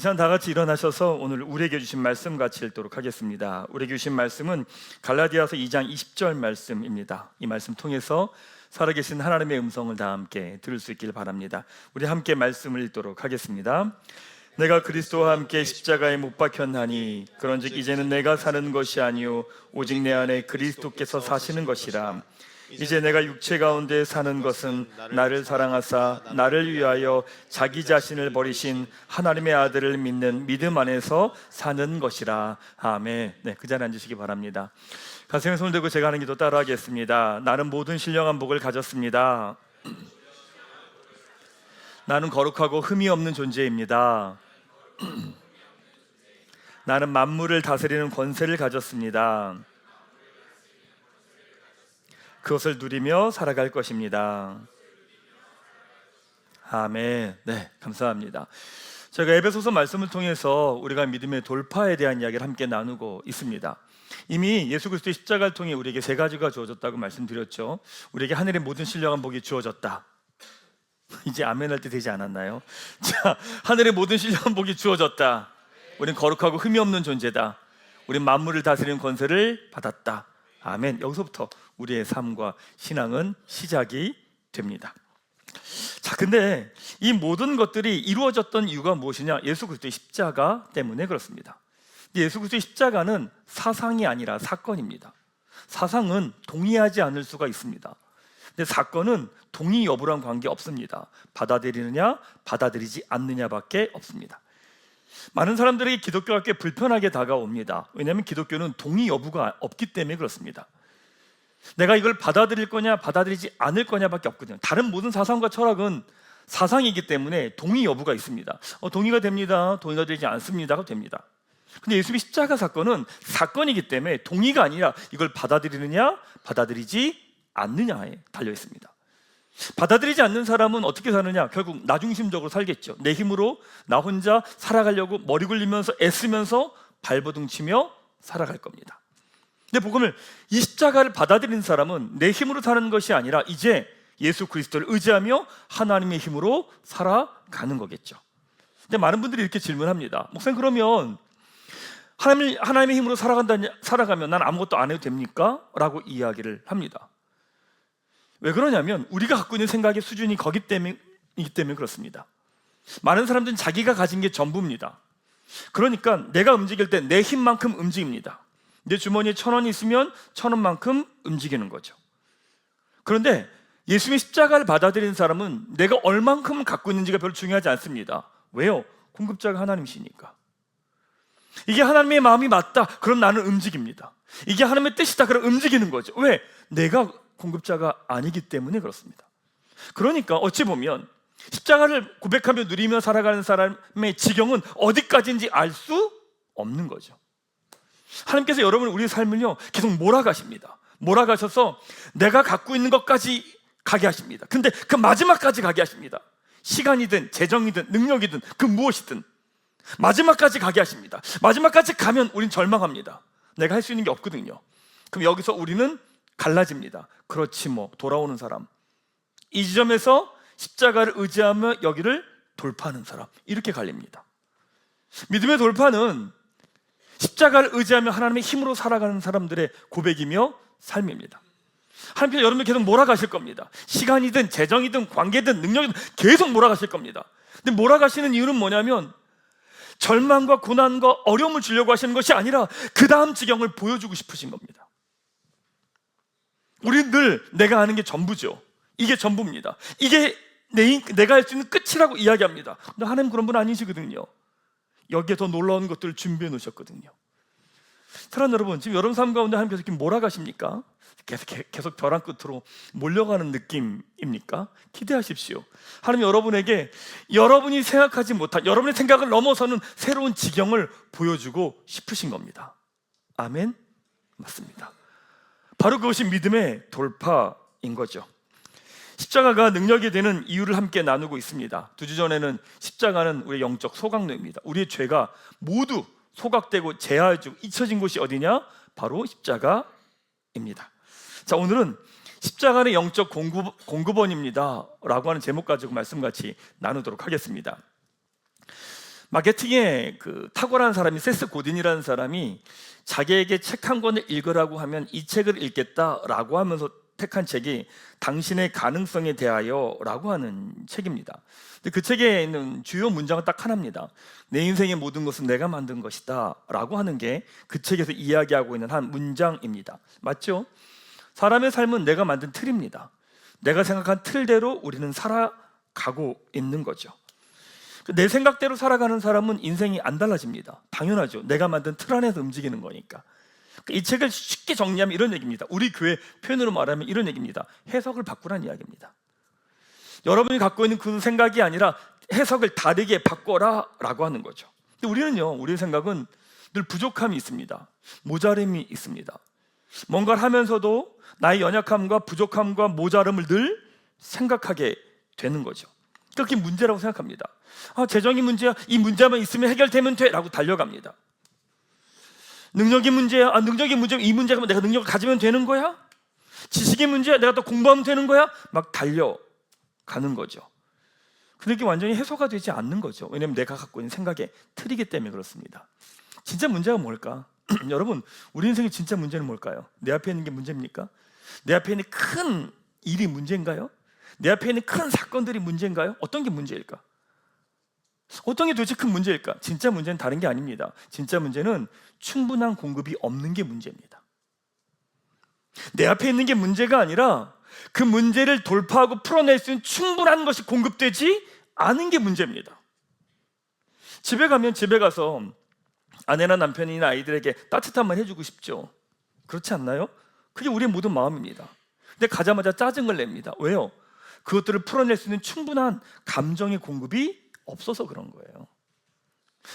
시간 다 같이 일어나셔서 오늘 우리에게 주신 말씀 같이 읽도록 하겠습니다. 우리에게 주신 말씀은 갈라디아서 2장 20절 말씀입니다. 이 말씀 통해서 살아계신 하나님의 음성을 다 함께 들을 수 있길 바랍니다. 우리 함께 말씀을 읽도록 하겠습니다. 내가 그리스도와 함께 십자가에 못 박혔나니 그런즉 이제는 내가 사는 것이 아니요 오직 내 안에 그리스도께서 사시는 것이라. 이제 내가 육체 가운데 사는 것은 나를 사랑하사 나를 위하여 자기 자신을 버리신 하나님의 아들을 믿는 믿음 안에서 사는 것이라. 아멘. 네, 그 자리에 앉으시기 바랍니다. 가슴에 손을 대고 제가 하는 기도 따라하겠습니다. 나는 모든 신령한 복을 가졌습니다. 나는 거룩하고 흠이 없는 존재입니다. 나는 만물을 다스리는 권세를 가졌습니다. 그것을 누리며 살아갈 것입니다. 아멘. 네, 감사합니다. 제가 에베소서 말씀을 통해서 우리가 믿음의 돌파에 대한 이야기를 함께 나누고 있습니다. 이미 예수 그리스도의 십자가를 통해 우리에게 세 가지가 주어졌다고 말씀드렸죠. 우리에게 하늘의 모든 신령한 복이 주어졌다. 이제 아멘 할 때 되지 않았나요? 자, 하늘의 모든 신령한 복이 주어졌다. 우린 거룩하고 흠이 없는 존재다. 우린 만물을 다스리는 권세를 받았다. 아멘. 여기서부터 우리의 삶과 신앙은 시작이 됩니다. 자, 근데 이 모든 것들이 이루어졌던 이유가 무엇이냐? 예수 그리스도의 십자가 때문에 그렇습니다. 예수 그리스도의 십자가는 사상이 아니라 사건입니다. 사상은 동의하지 않을 수가 있습니다. 근데 사건은 동의 여부랑 관계 없습니다. 받아들이느냐 받아들이지 않느냐밖에 없습니다. 많은 사람들에게 기독교가 꽤 불편하게 다가옵니다. 왜냐하면 기독교는 동의 여부가 없기 때문에 그렇습니다. 내가 이걸 받아들일 거냐 받아들이지 않을 거냐밖에 없거든요. 다른 모든 사상과 철학은 사상이기 때문에 동의 여부가 있습니다. 동의가 됩니다, 동의가 되지 않습니다가 됩니다. 근데 예수의 십자가 사건은 사건이기 때문에 동의가 아니라 이걸 받아들이느냐 받아들이지 않느냐에 달려 있습니다. 받아들이지 않는 사람은 어떻게 사느냐? 결국 나 중심적으로 살겠죠. 내 힘으로 나 혼자 살아가려고 머리 굴리면서 애쓰면서 발버둥 치며 살아갈 겁니다. 근데 복음을 이 십자가를 받아들이는 사람은 내 힘으로 사는 것이 아니라 이제 예수 그리스도를 의지하며 하나님의 힘으로 살아가는 거겠죠. 근데 많은 분들이 이렇게 질문합니다. 목사님, 그러면 하나님의 힘으로 살아가면 난 아무것도 안 해도 됩니까? 라고 이야기를 합니다. 왜 그러냐면 우리가 갖고 있는 생각의 수준이 거기 때문이기 때문에 그렇습니다. 많은 사람들은 자기가 가진 게 전부입니다. 그러니까 내가 움직일 때 내 힘만큼 움직입니다. 내 주머니에 1,000원이 있으면 1,000원만큼 움직이는 거죠. 그런데 예수님의 십자가를 받아들이는 사람은 내가 얼만큼 갖고 있는지가 별로 중요하지 않습니다. 왜요? 공급자가 하나님이시니까. 이게 하나님의 마음이 맞다, 그럼 나는 움직입니다. 이게 하나님의 뜻이다, 그럼 움직이는 거죠. 왜? 내가 공급자가 아니기 때문에 그렇습니다. 그러니까 어찌 보면 십자가를 고백하며 누리며 살아가는 사람의 지경은 어디까지인지 알 수 없는 거죠. 하나님께서 여러분 우리의 삶을요 계속 몰아가십니다. 몰아가셔서 내가 갖고 있는 것까지 가게 하십니다. 근데 그 마지막까지 가게 하십니다. 시간이든 재정이든 능력이든 그 무엇이든 마지막까지 가게 하십니다. 마지막까지 가면 우린 절망합니다. 내가 할 수 있는 게 없거든요. 그럼 여기서 우리는 갈라집니다. 그렇지 뭐, 돌아오는 사람, 이 지점에서 십자가를 의지하며 여기를 돌파하는 사람, 이렇게 갈립니다. 믿음의 돌파는 십자가를 의지하며 하나님의 힘으로 살아가는 사람들의 고백이며 삶입니다. 하나님께서 여러분을 계속 몰아가실 겁니다. 시간이든 재정이든 관계든 능력이든 계속 몰아가실 겁니다. 근데 몰아가시는 이유는 뭐냐면 절망과 고난과 어려움을 주려고 하시는 것이 아니라 그 다음 지경을 보여주고 싶으신 겁니다. 우리는 늘 내가 아는 게 전부죠. 이게 전부입니다. 이게 내가 할 수 있는 끝이라고 이야기합니다. 근데 하나님 그런 분 아니시거든요. 여기에 더 놀라운 것들을 준비해 놓으셨거든요. 사랑하는 여러분, 지금 여러분 삶 가운데 하나님께서 이렇게 몰아가십니까? 계속 벼랑 끝으로 몰려가는 느낌입니까? 기대하십시오. 하나님 여러분에게 여러분이 생각하지 못한, 여러분의 생각을 넘어서는 새로운 지경을 보여주고 싶으신 겁니다. 아멘? 맞습니다. 바로 그것이 믿음의 돌파인 거죠. 십자가가 능력이 되는 이유를 함께 나누고 있습니다. 2주 전에는 십자가는 우리의 영적 소각로입니다. 우리의 죄가 모두 소각되고 제하여지고 잊혀진 곳이 어디냐? 바로 십자가입니다. 자, 오늘은 십자가는 영적 공급원입니다 라고 하는 제목 가지고 말씀 같이 나누도록 하겠습니다. 마케팅에 탁월한 사람이 세스 고딘이라는 사람이 자기에게 책 한 권을 읽으라고 하면 이 책을 읽겠다라고 하면서 택한 책이 당신의 가능성에 대하여라고 하는 책입니다. 근데 그 책에 있는 주요 문장은 딱 하나입니다. 내 인생의 모든 것은 내가 만든 것이다라고 하는 게 그 책에서 이야기하고 있는 한 문장입니다. 맞죠? 사람의 삶은 내가 만든 틀입니다. 내가 생각한 틀대로 우리는 살아가고 있는 거죠. 내 생각대로 살아가는 사람은 인생이 안 달라집니다. 당연하죠. 내가 만든 틀 안에서 움직이는 거니까. 이 책을 쉽게 정리하면 이런 얘기입니다. 우리 교회 표현으로 말하면 이런 얘기입니다. 해석을 바꾸라는 이야기입니다. 여러분이 갖고 있는 그 생각이 아니라 해석을 다르게 바꿔라 라고 하는 거죠. 근데 우리의 생각은 늘 부족함이 있습니다. 모자름이 있습니다. 뭔가를 하면서도 나의 연약함과 부족함과 모자름을 늘 생각하게 되는 거죠. 그게 문제라고 생각합니다. 재정이 문제야. 이 문제만 있으면 해결되면 돼 라고 달려갑니다. 능력이 문제야. 능력이 문제면 이 문제가 내가 능력을 가지면 되는 거야? 지식의 문제야. 내가 또 공부하면 되는 거야? 막 달려가는 거죠. 근데 이게 완전히 해소가 되지 않는 거죠. 왜냐하면 내가 갖고 있는 생각의 틀이기 때문에 그렇습니다. 진짜 문제가 뭘까? 여러분, 우리 인생의 진짜 문제는 뭘까요? 내 앞에 있는 게 문제입니까? 내 앞에 있는 큰 일이 문제인가요? 내 앞에 있는 큰 사건들이 문제인가요? 어떤 게 문제일까? 어떤 게 도대체 큰 문제일까? 진짜 문제는 다른 게 아닙니다. 진짜 문제는 충분한 공급이 없는 게 문제입니다. 내 앞에 있는 게 문제가 아니라 그 문제를 돌파하고 풀어낼 수 있는 충분한 것이 공급되지 않은 게 문제입니다. 집에 가서 아내나 남편이나 아이들에게 따뜻한 말 해주고 싶죠. 그렇지 않나요? 그게 우리의 모든 마음입니다. 근데 가자마자 짜증을 냅니다. 왜요? 그것들을 풀어낼 수 있는 충분한 감정의 공급이 없어서 그런 거예요.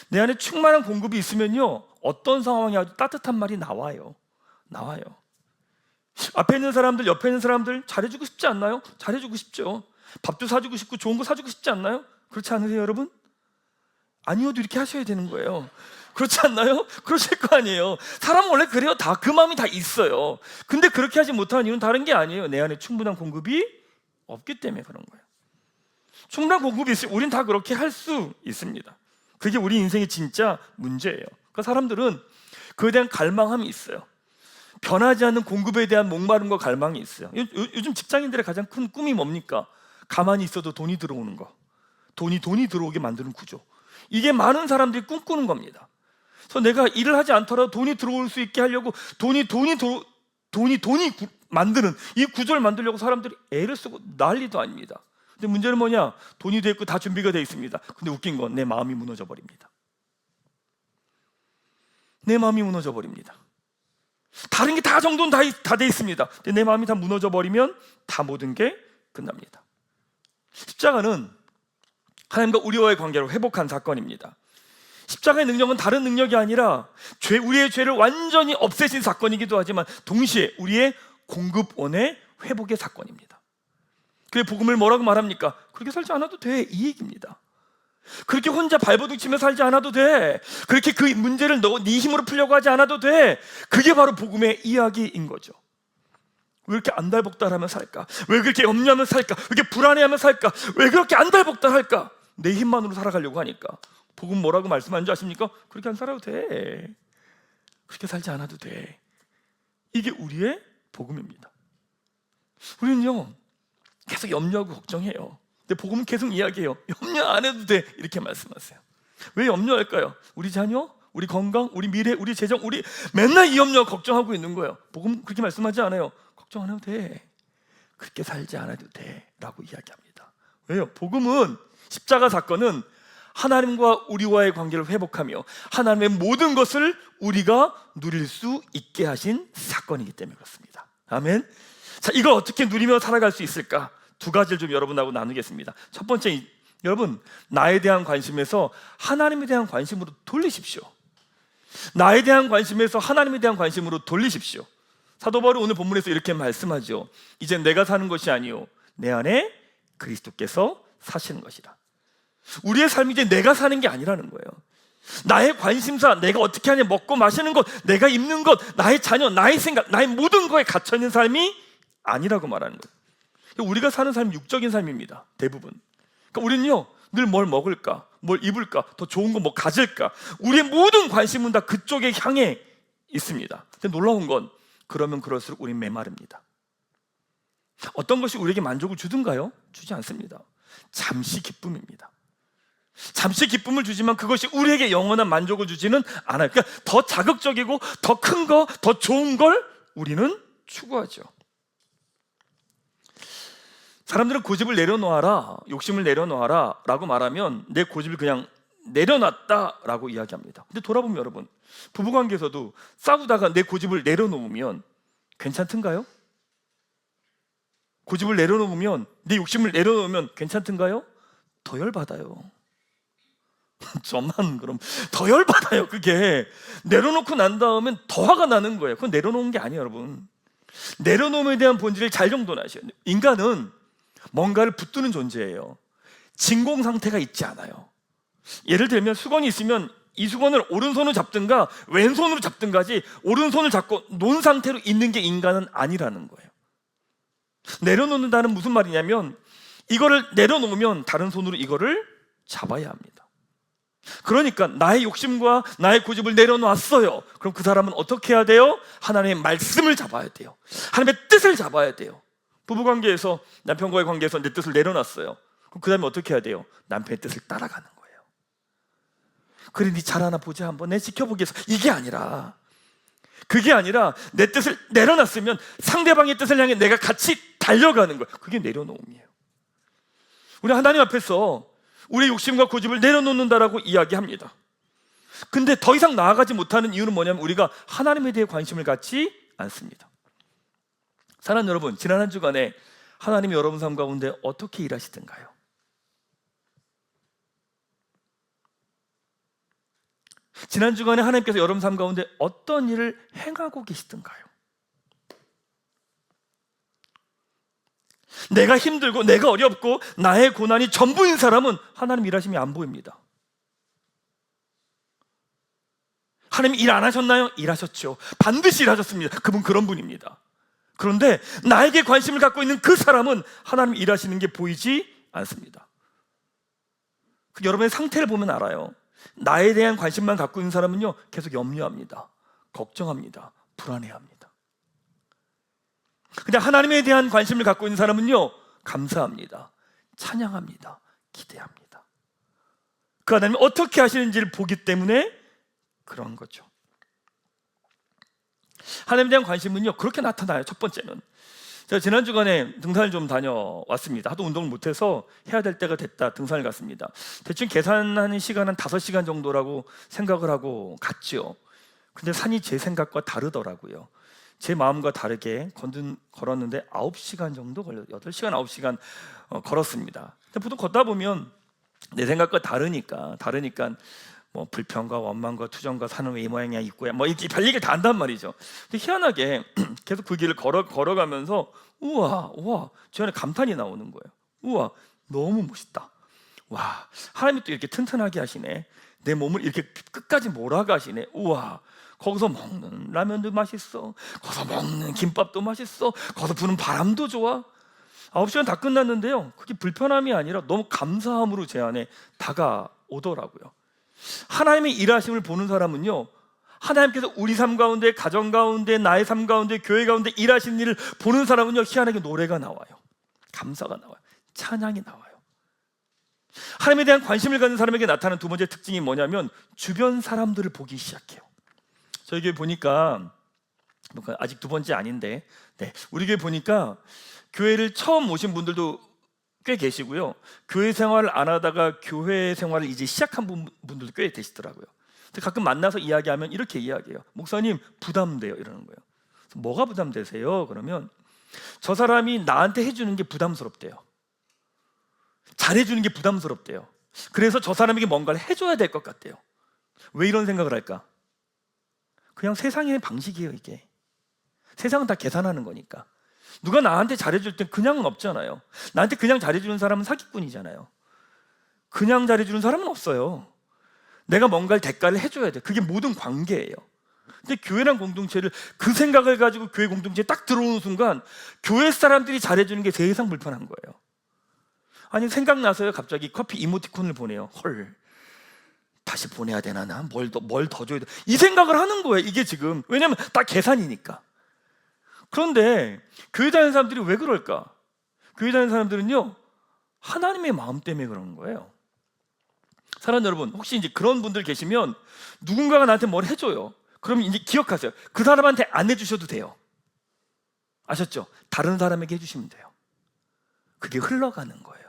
내 안에 충만한 공급이 있으면요, 어떤 상황이 아주 따뜻한 말이 나와요. 앞에 있는 사람들, 옆에 있는 사람들 잘해주고 싶지 않나요? 잘해주고 싶죠. 밥도 사주고 싶고 좋은 거 사주고 싶지 않나요? 그렇지 않으세요, 여러분? 아니어도 이렇게 하셔야 되는 거예요. 그렇지 않나요? 그러실 거 아니에요. 사람은 원래 그래요. 다 그 마음이 다 있어요. 근데 그렇게 하지 못하는 이유는 다른 게 아니에요. 내 안에 충분한 공급이 없기 때문에 그런 거예요. 충분한 공급이 있으면 우린 다 그렇게 할 수 있습니다. 그게 우리 인생의 진짜 문제예요. 그러니까 사람들은 그에 대한 갈망함이 있어요. 변하지 않는 공급에 대한 목마름과 갈망이 있어요. 요즘 직장인들의 가장 큰 꿈이 뭡니까? 가만히 있어도 돈이 들어오는 거. 돈이 들어오게 만드는 구조. 이게 많은 사람들이 꿈꾸는 겁니다. 그래서 내가 일을 하지 않더라도 돈이 들어올 수 있게 하려고 돈이 만드는 이 구조를 만들려고 사람들이 애를 쓰고 난리도 아닙니다. 근데 문제는 뭐냐? 돈이 돼 있고 다 준비가 돼 있습니다. 근데 웃긴 건 내 마음이 무너져 버립니다. 내 마음이 무너져 버립니다. 다른 게 다 정도는 다 돼 있습니다. 근데 내 마음이 다 무너져 버리면 다 모든 게 끝납니다. 십자가는 하나님과 우리와의 관계를 회복한 사건입니다. 십자가의 능력은 다른 능력이 아니라 우리의 죄를 완전히 없애신 사건이기도 하지만 동시에 우리의 공급원의 회복의 사건입니다. 그의 복음을 뭐라고 말합니까? 그렇게 살지 않아도 돼, 이 얘기입니다. 그렇게 혼자 발버둥 치며 살지 않아도 돼. 그렇게 그 문제를 네 힘으로 풀려고 하지 않아도 돼. 그게 바로 복음의 이야기인 거죠. 왜 이렇게 안달복달하며 살까? 왜 그렇게 염려하며 살까? 왜 이렇게 불안해하며 살까? 왜 그렇게 안달복달할까? 내 힘만으로 살아가려고 하니까. 복음 뭐라고 말씀하는 줄 아십니까? 그렇게 안 살아도 돼. 그렇게 살지 않아도 돼. 이게 우리의 복음입니다. 우리는요, 계속 염려하고 걱정해요. 근데 복음은 계속 이야기해요. 염려 안 해도 돼. 이렇게 말씀하세요. 왜 염려할까요? 우리 자녀, 우리 건강, 우리 미래, 우리 재정, 우리 맨날 이 염려 걱정하고 있는 거예요. 복음 그렇게 말씀하지 않아요. 걱정 안 해도 돼. 그렇게 살지 않아도 돼. 라고 이야기합니다. 왜요? 복음은, 십자가 사건은 하나님과 우리와의 관계를 회복하며 하나님의 모든 것을 우리가 누릴 수 있게 하신 사건이기 때문에 그렇습니다. 아멘. 자, 이걸 어떻게 누리며 살아갈 수 있을까? 두 가지를 좀 여러분하고 나누겠습니다. 첫 번째, 여러분, 나에 대한 관심에서 하나님에 대한 관심으로 돌리십시오. 나에 대한 관심에서 하나님에 대한 관심으로 돌리십시오. 사도 바울이 오늘 본문에서 이렇게 말씀하죠. 이제 내가 사는 것이 아니요 내 안에 그리스도께서 사시는 것이라. 우리의 삶이 이제 내가 사는 게 아니라는 거예요. 나의 관심사, 내가 어떻게 하냐, 먹고 마시는 것, 내가 입는 것, 나의 자녀, 나의 생각, 나의 모든 거에 갇혀있는 삶이 아니라고 말하는 거예요. 우리가 사는 삶은 육적인 삶입니다. 대부분. 그러니까 우리는요, 늘 뭘 먹을까, 뭘 입을까? 더 좋은 거 뭐 가질까? 우리의 모든 관심은 다 그쪽에 향해 있습니다. 근데 놀라운 건 그러면 그럴수록 우린 메마릅니다. 어떤 것이 우리에게 만족을 주든가요? 주지 않습니다. 잠시 기쁨입니다. 잠시 기쁨을 주지만 그것이 우리에게 영원한 만족을 주지는 않아요. 그러니까 더 자극적이고 더 큰 거, 더 좋은 걸 우리는 추구하죠. 사람들은 고집을 내려놓아라, 욕심을 내려놓아라 라고 말하면 내 고집을 그냥 내려놨다 라고 이야기합니다. 근데 돌아보면 여러분, 부부관계에서도 싸우다가 내 고집을 내려놓으면 괜찮던가요? 고집을 내려놓으면, 내 욕심을 내려놓으면 괜찮던가요? 더 열받아요. 저만 그럼 더 열받아요. 그게 내려놓고 난 다음엔 더 화가 나는 거예요. 그건 내려놓은 게 아니에요, 여러분. 내려놓음에 대한 본질을 잘 정돈하셔야 돼요. 인간은 뭔가를 붙드는 존재예요. 진공 상태가 있지 않아요. 예를 들면 수건이 있으면 이 수건을 오른손으로 잡든가 왼손으로 잡든가지 오른손을 잡고 놓은 상태로 있는 게 인간은 아니라는 거예요. 내려놓는다는 무슨 말이냐면 이거를 내려놓으면 다른 손으로 이거를 잡아야 합니다. 그러니까 나의 욕심과 나의 고집을 내려놨어요. 그럼 그 사람은 어떻게 해야 돼요? 하나님의 말씀을 잡아야 돼요. 하나님의 뜻을 잡아야 돼요. 부부관계에서 남편과의 관계에서 내 뜻을 내려놨어요. 그럼 그 다음에 어떻게 해야 돼요? 남편의 뜻을 따라가는 거예요. 그래, 네 잘하나 보자, 한번 내 지켜보겠어. 이게 아니라, 그게 아니라 내 뜻을 내려놨으면 상대방의 뜻을 향해 내가 같이 달려가는 거예요. 그게 내려놓음이에요. 우리 하나님 앞에서 우리의 욕심과 고집을 내려놓는다라고 이야기합니다. 근데 더 이상 나아가지 못하는 이유는 뭐냐면 우리가 하나님에 대해 관심을 갖지 않습니다. 사랑하는 여러분, 지난 한 주간에 하나님이 여러분 삶 가운데 어떻게 일하시던가요? 지난 주간에 하나님께서 여러분 삶 가운데 어떤 일을 행하고 계시던가요? 내가 힘들고 내가 어렵고 나의 고난이 전부인 사람은 하나님 일하심이 안 보입니다. 하나님 일 안 하셨나요? 일하셨죠. 반드시 일하셨습니다. 그분 그런 분입니다. 그런데 나에게 관심을 갖고 있는 그 사람은 하나님 일하시는 게 보이지 않습니다. 여러분의 상태를 보면 알아요. 나에 대한 관심만 갖고 있는 사람은요, 계속 염려합니다. 걱정합니다. 불안해합니다. 근데 하나님에 대한 관심을 갖고 있는 사람은요, 감사합니다. 찬양합니다. 기대합니다. 그 하나님이 어떻게 하시는지를 보기 때문에 그런 거죠. 하나님에 대한 관심은요, 그렇게 나타나요. 첫 번째는 제가 지난 주간에 등산을 좀 다녀왔습니다. 하도 운동을 못해서 해야 될 때가 됐다 등산을 갔습니다. 대충 계산하는 시간은 5시간 정도라고 생각을 하고 갔죠. 근데 산이 제 생각과 다르더라고요. 제 마음과 다르게 걸었는데 9시간 정도 걸려요. 8시간, 9시간 걸었습니다. 근데 보통 걷다 보면 내 생각과 다르니까 뭐 불평과 원망과 투정과 사는 왜 이 모양이야 입고야 뭐 이렇게 별 얘기를 다 한단 말이죠. 근데 희한하게 계속 그 길을 걸어가면서 우와 저 안에 감탄이 나오는 거예요. 우와, 너무 멋있다. 와, 하나님이 또 이렇게 튼튼하게 하시네. 내 몸을 이렇게 끝까지 몰아가시네. 우와, 거기서 먹는 라면도 맛있어. 거기서 먹는 김밥도 맛있어. 거기서 부는 바람도 좋아. 9시간 다 끝났는데요, 그게 불편함이 아니라 너무 감사함으로 제 안에 다가오더라고요. 하나님의 일하심을 보는 사람은요, 하나님께서 우리 삶 가운데, 가정 가운데, 나의 삶 가운데, 교회 가운데 일하시는 일을 보는 사람은요, 희한하게 노래가 나와요. 감사가 나와요. 찬양이 나와요. 하나님에 대한 관심을 갖는 사람에게 나타나는 두 번째 특징이 뭐냐면 주변 사람들을 보기 시작해요. 저희 교회 보니까 아직 두 번째 아닌데, 우리 교회 보니까 교회를 처음 오신 분들도 꽤 계시고요, 교회 생활을 안 하다가 교회 생활을 이제 시작한 분들도 꽤 계시더라고요. 가끔 만나서 이야기하면 이렇게 이야기해요. 목사님, 부담돼요, 이러는 거예요. 뭐가 부담되세요? 그러면 저 사람이 나한테 해주는 게 부담스럽대요. 잘해주는 게 부담스럽대요. 그래서 저 사람에게 뭔가를 해줘야 될 것 같대요. 왜 이런 생각을 할까? 그냥 세상의 방식이에요. 이게 세상은 다 계산하는 거니까. 누가 나한테 잘해줄 땐 그냥은 없잖아요. 나한테 그냥 잘해주는 사람은 사기꾼이잖아요. 그냥 잘해주는 사람은 없어요. 내가 뭔가를 대가를 해줘야 돼. 그게 모든 관계예요. 근데 교회란 공동체를, 그 생각을 가지고 교회 공동체에 딱 들어오는 순간 교회 사람들이 잘해주는 게 세상 불편한 거예요. 아니, 생각나서요, 갑자기 커피 이모티콘을 보내요. 헐, 다시 보내야 되나, 나 뭘 더 줘야 돼, 이 생각을 하는 거예요. 이게 지금 왜냐면 다 계산이니까. 그런데 교회 다니는 사람들이 왜 그럴까? 교회 다니는 사람들은요, 하나님의 마음 때문에 그런 거예요. 사랑하는 여러분, 혹시 이제 그런 분들 계시면 누군가가 나한테 뭘 해줘요. 그러면 이제 기억하세요. 그 사람한테 안 해주셔도 돼요. 아셨죠? 다른 사람에게 해주시면 돼요. 그게 흘러가는 거예요.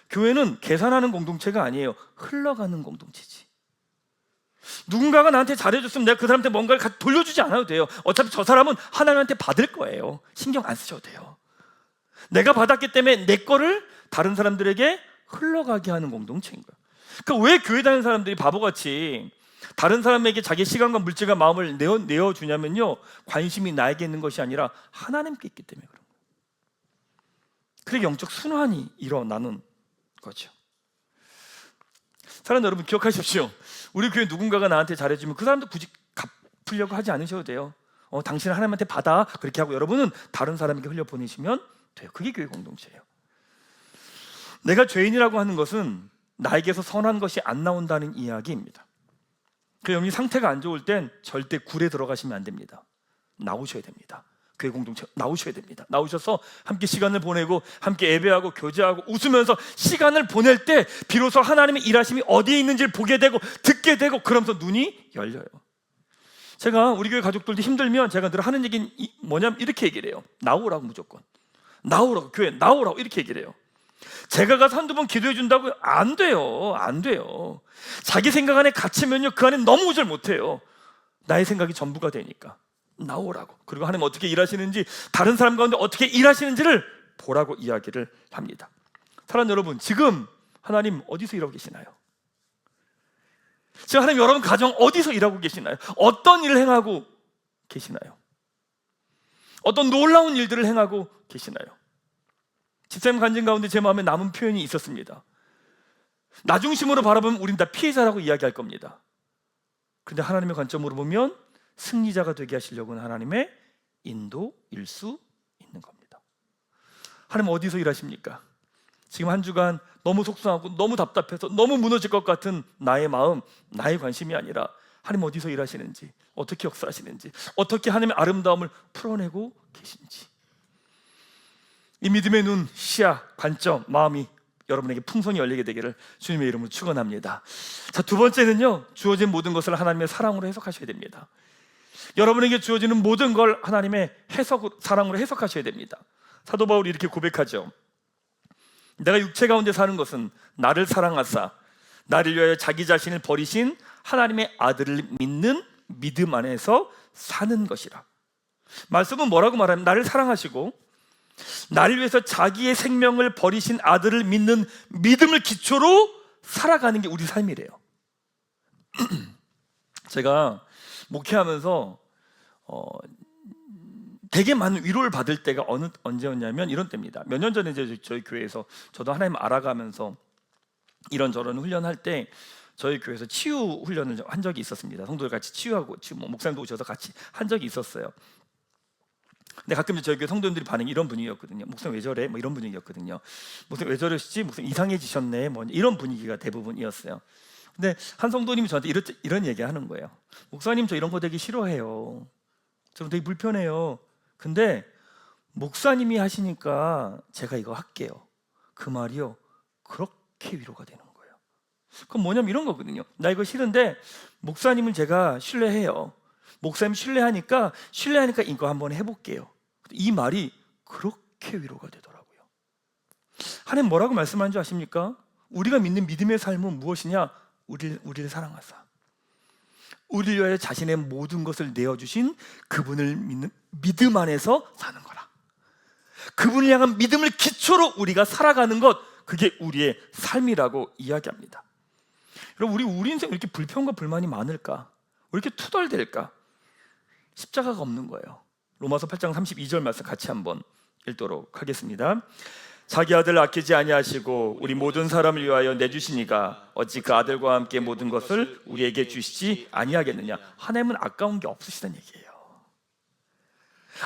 교회는 계산하는 공동체가 아니에요. 흘러가는 공동체지. 누군가가 나한테 잘해줬으면 내가 그 사람한테 뭔가를 돌려주지 않아도 돼요. 어차피 저 사람은 하나님한테 받을 거예요. 신경 안 쓰셔도 돼요. 내가 받았기 때문에 내 거를 다른 사람들에게 흘러가게 하는 공동체인 거예요. 그러니까 왜 교회 다니는 사람들이 바보같이 다른 사람에게 자기 시간과 물질과 마음을 내어주냐면요, 관심이 나에게 있는 것이 아니라 하나님께 있기 때문에 그런 거예요. 그래서 영적 순환이 일어나는 거죠. 사랑하는 여러분, 기억하십시오. 우리 교회 누군가가 나한테 잘해주면 그 사람도 굳이 갚으려고 하지 않으셔도 돼요. 당신은 하나님한테 받아, 그렇게 하고 여러분은 다른 사람에게 흘려보내시면 돼요. 그게 교회 공동체예요. 내가 죄인이라고 하는 것은 나에게서 선한 것이 안 나온다는 이야기입니다. 그 여러분이 상태가 안 좋을 땐 절대 굴에 들어가시면 안 됩니다. 나오셔야 됩니다. 교회 공동체 나오셔야 됩니다. 나오셔서 함께 시간을 보내고 함께 예배하고 교제하고 웃으면서 시간을 보낼 때 비로소 하나님의 일하심이 어디에 있는지를 보게 되고 듣게 되고, 그러면서 눈이 열려요. 제가 우리 교회 가족들도 힘들면 제가 늘 하는 얘기는 뭐냐면 이렇게 얘기를 해요. 나오라고, 무조건 나오라고, 교회 나오라고 이렇게 얘기를 해요. 제가 가서 한두 번 기도해 준다고요? 안 돼요. 안 돼요. 자기 생각 안에 갇히면요, 그 안에 너무 우절 못해요. 나의 생각이 전부가 되니까 나오라고. 그리고 하나님 어떻게 일하시는지, 다른 사람 가운데 어떻게 일하시는지를 보라고 이야기를 합니다. 사랑하는 여러분, 지금 하나님 어디서 일하고 계시나요? 지금 하나님 여러분 가정 어디서 일하고 계시나요? 어떤 일을 행하고 계시나요? 어떤 놀라운 일들을 행하고 계시나요? 집사님 간증 가운데 제 마음에 남은 표현이 있었습니다. 나 중심으로 바라보면 우린 다 피해자라고 이야기할 겁니다. 그런데 하나님의 관점으로 보면 승리자가 되게 하시려고는 하나님의 인도일 수 있는 겁니다. 하나님 어디서 일하십니까? 지금 한 주간 너무 속상하고 너무 답답해서 너무 무너질 것 같은 나의 마음, 나의 관심이 아니라 하나님 어디서 일하시는지, 어떻게 역사하시는지, 어떻게 하나님의 아름다움을 풀어내고 계신지, 이 믿음의 눈, 시야, 관점, 마음이 여러분에게 풍성히 열리게 되기를 주님의 이름으로 축원합니다. 자, 두 번째는요, 주어진 모든 것을 하나님의 사랑으로 해석하셔야 됩니다. 여러분에게 주어지는 모든 걸 하나님의 사랑으로 해석하셔야 됩니다. 사도 바울이 이렇게 고백하죠. 내가 육체 가운데 사는 것은 나를 사랑하사 나를 위하여 자기 자신을 버리신 하나님의 아들을 믿는 믿음 안에서 사는 것이라. 말씀은 뭐라고 말하면, 나를 사랑하시고 나를 위해서 자기의 생명을 버리신 아들을 믿는 믿음을 기초로 살아가는 게 우리 삶이래요. 제가 목회하면서 되게 많은 위로를 받을 때가 언제였냐면 이런 때입니다. 몇 년 전에 저희 교회에서 저도 하나님 알아가면서 이런저런 훈련할 때 저희 교회에서 치유 훈련을 한 적이 있었습니다. 성도들 같이 치유하고, 목사님도 오셔서 같이 한 적이 있었어요. 근데 가끔 저희 교회 성도님들이 반응이 이런 분위기였거든요. 목사님 왜 저래? 뭐 이런 분위기였거든요. 목사님 왜 저러시지? 목사님 이상해지셨네? 뭐 이런 분위기가 대부분이었어요. 근데 한 성도님이 저한테 이런 얘기 하는 거예요. 목사님, 저 이런 거 되게 싫어해요. 저 되게 불편해요. 근데 목사님이 하시니까 제가 이거 할게요. 그 말이요, 그렇게 위로가 되는 거예요. 그럼 뭐냐면 이런 거거든요. 나 이거 싫은데 목사님을 제가 신뢰해요. 목사님 신뢰하니까 이거 한번 해볼게요. 이 말이 그렇게 위로가 되더라고요. 하나님 뭐라고 말씀하는 줄 아십니까? 우리가 믿는 믿음의 삶은 무엇이냐? 우리를 사랑하사 우리를 위하여 자신의 모든 것을 내어주신 그분을 믿는 믿음 안에서 사는 거라. 그분을 향한 믿음을 기초로 우리가 살아가는 것, 그게 우리의 삶이라고 이야기합니다. 여러분, 우리 인생 왜 이렇게 불평과 불만이 많을까? 왜 이렇게 투덜댈까? 십자가가 없는 거예요. 로마서 8장 32절 말씀 같이 한번 읽도록 하겠습니다. 자기 아들을 아끼지 아니하시고 우리 모든 사람을 위하여 내주시니가 어찌 그 아들과 함께 모든 것을 우리에게 주시지 아니하겠느냐. 하나님은 아까운 게 없으시다는 얘기예요.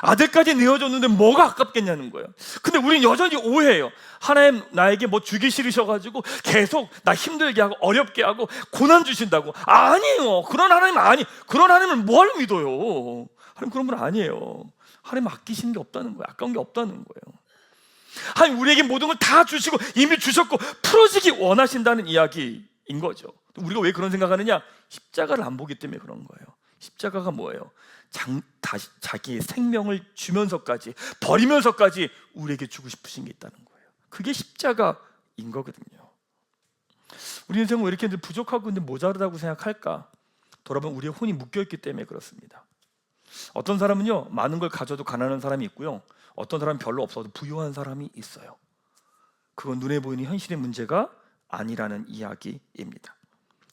아들까지 내어줬는데 뭐가 아깝겠냐는 거예요. 근데 우리는 여전히 오해해요. 하나님 나에게 뭐 주기 싫으셔가지고 계속 나 힘들게 하고 어렵게 하고 고난 주신다고. 아니에요. 그런 하나님을 뭘 믿어요? 하나님 그런 분 아니에요. 하나님 아끼시는 게 없다는 거예요. 아까운 게 없다는 거예요. 하나님 우리에게 모든 걸 다 주시고 이미 주셨고 풀어지기 원하신다는 이야기인 거죠. 우리가 왜 그런 생각하느냐? 십자가를 안 보기 때문에 그런 거예요. 십자가가 뭐예요? 자기의 생명을 주면서까지 버리면서까지 우리에게 주고 싶으신 게 있다는 거예요. 그게 십자가인 거거든요. 우리 인생은 왜 이렇게 부족하고 근데 모자르다고 생각할까? 돌아보면 우리의 혼이 묶여있기 때문에 그렇습니다. 어떤 사람은요 많은 걸 가져도 가난한 사람이 있고요, 어떤 사람은 별로 없어도 부유한 사람이 있어요. 그건 눈에 보이는 현실의 문제가 아니라는 이야기입니다.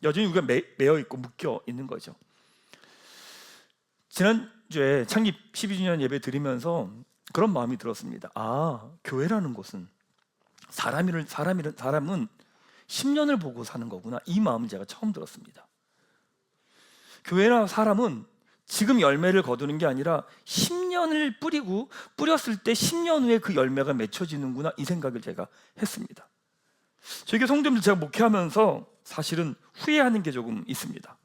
여전히 우리가 매여 있고 묶여 있는 거죠. 지난주에 창립 12주년 예배 드리면서 그런 마음이 들었습니다. 교회라는 곳은 사람은 10년을 보고 사는 거구나. 이 마음을 제가 처음 들었습니다. 교회나 사람은 지금 열매를 거두는 게 아니라 10년을 뿌렸을 때 10년 후에 그 열매가 맺혀지는구나, 이 생각을 제가 했습니다. 저에게 성도님들 제가 목회하면서 사실은 후회하는 게 조금 있습니다.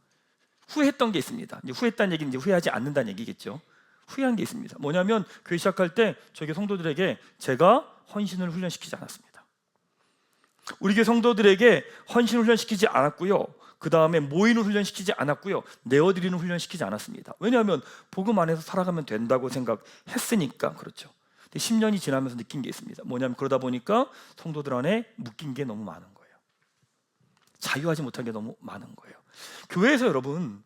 후회했던 게 있습니다. 이제 후회했다는 얘기는 이제 후회하지 않는다는 얘기겠죠. 후회한 게 있습니다. 뭐냐면 교회 시작할 때 저에게 성도들에게 제가 헌신을 훈련시키지 않았습니다. 우리 교회 성도들에게 헌신을 훈련시키지 않았고요, 그 다음에 모인을 훈련시키지 않았고요, 내어드리는 훈련시키지 않았습니다. 왜냐하면 복음 안에서 살아가면 된다고 생각했으니까 그렇죠. 근데 10년이 지나면서 느낀 게 있습니다. 뭐냐면 그러다 보니까 성도들 안에 묶인 게 너무 많은 거예요. 자유하지 못한 게 너무 많은 거예요. 교회에서 여러분,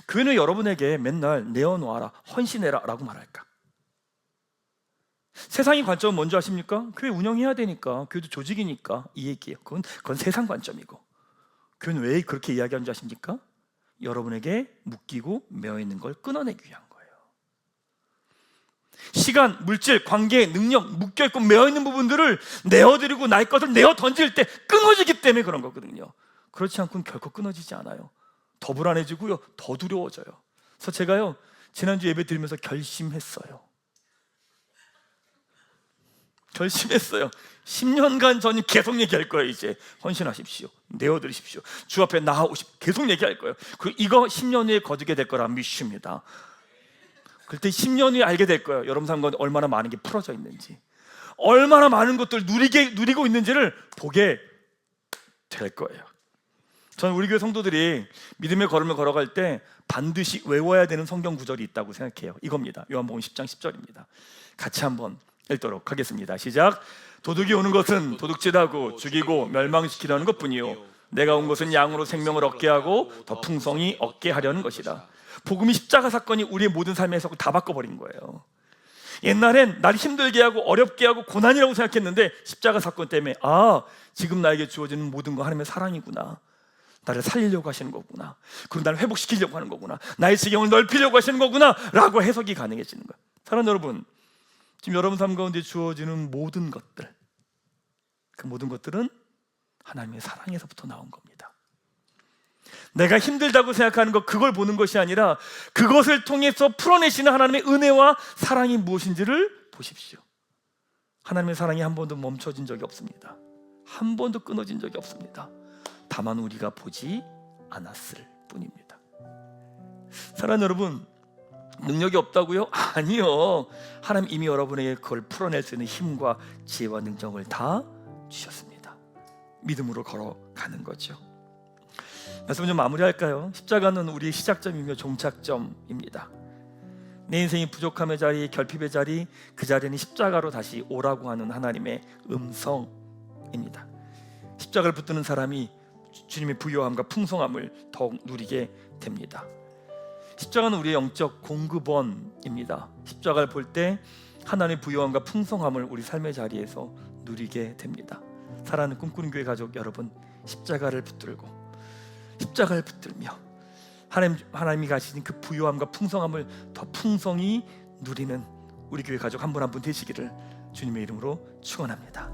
교회는 여러분에게 맨날 내어놓아라, 헌신해라 라고 말할까? 세상의 관점은 뭔지 아십니까? 교회 운영해야 되니까, 교회도 조직이니까 이 얘기예요. 그건 세상 관점이고, 교회는 왜 그렇게 이야기하는 줄 아십니까? 여러분에게 묶이고 매어있는 걸 끊어내기 위한 거예요. 시간, 물질, 관계, 능력, 묶여있고 매어있는 부분들을 내어드리고 나의 것을 내어 던질 때 끊어지기 때문에 그런 거거든요. 그렇지 않고는 결코 끊어지지 않아요. 더 불안해지고요, 더 두려워져요. 그래서 제가요 지난주 예배 드리면서 결심했어요. 10년간 저는 계속 얘기할 거예요. 이제 헌신하십시오, 내어드리십시오, 주 앞에 나아오십시오, 계속 얘기할 거예요. 그리고 이거 10년 후에 거두게 될 거라 믿습니다. 그때 10년 후에 알게 될 거예요. 여러분 삶 가운데 얼마나 많은 게 풀어져 있는지, 얼마나 많은 것들을 누리고 있는지를 보게 될 거예요. 저는 우리 교회 성도들이 믿음의 걸음을 걸어갈 때 반드시 외워야 되는 성경 구절이 있다고 생각해요. 이겁니다. 요한복음 10장 10절입니다. 같이 한번 읽도록 하겠습니다. 시작. 도둑이 오는 것은 도둑질하고 죽이고 멸망시키려는 것뿐이요, 내가 온 것은 양으로 생명을 얻게 하고 더 풍성히 얻게 하려는 것이다. 복음이 십자가 사건이 우리의 모든 삶의 해석을 다 바꿔버린 거예요. 옛날엔 날 힘들게 하고 어렵게 하고 고난이라고 생각했는데 십자가 사건 때문에 지금 나에게 주어지는 모든 거 하나님의 사랑이구나, 나를 살리려고 하시는 거구나, 그리고 나를 회복시키려고 하는 거구나, 나의 지경을 넓히려고 하시는 거구나 라고 해석이 가능해지는 거예요. 사랑하는 여러분, 지금 여러분 삶 가운데 주어지는 모든 것들, 그 모든 것들은 하나님의 사랑에서부터 나온 겁니다. 내가 힘들다고 생각하는 것, 그걸 보는 것이 아니라 그것을 통해서 풀어내시는 하나님의 은혜와 사랑이 무엇인지를 보십시오. 하나님의 사랑이 한 번도 멈춰진 적이 없습니다. 한 번도 끊어진 적이 없습니다. 다만 우리가 보지 않았을 뿐입니다. 사랑하는 여러분, 능력이 없다고요? 아니요. 하나님 이미 여러분에게 그걸 풀어낼 수 있는 힘과 지혜와 능력을 다 주셨습니다. 믿음으로 걸어가는 거죠. 말씀 좀 마무리할까요? 십자가는 우리의 시작점이며 종착점입니다. 내 인생이 부족함의 자리, 결핍의 자리, 그 자리는 십자가로 다시 오라고 하는 하나님의 음성입니다. 십자가를 붙드는 사람이 주님의 부요함과 풍성함을 더욱 누리게 됩니다. 십자가는 우리의 영적 공급원입니다. 십자가를 볼 때 하나님의 부요함과 풍성함을 우리 삶의 자리에서 누리게 됩니다. 사랑하는 꿈꾸는 교회 가족 여러분, 십자가를 붙들고 십자가를 붙들며 하나님이 가지신 그 부요함과 풍성함을 더 풍성히 누리는 우리 교회 가족 한 분 한 분 되시기를 주님의 이름으로 축원합니다.